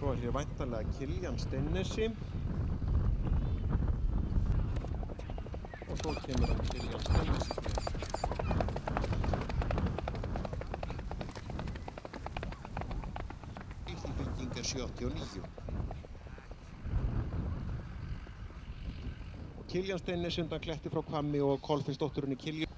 Svo hér væntanlega Kiljan Steinnesi. Og svo kemur hann Kiljan Steinnesi. Íþýbygging 79. Kiljan Steinnesi undan Kletti frá Hvammi og Kolfinnsdótturinni Kiljan.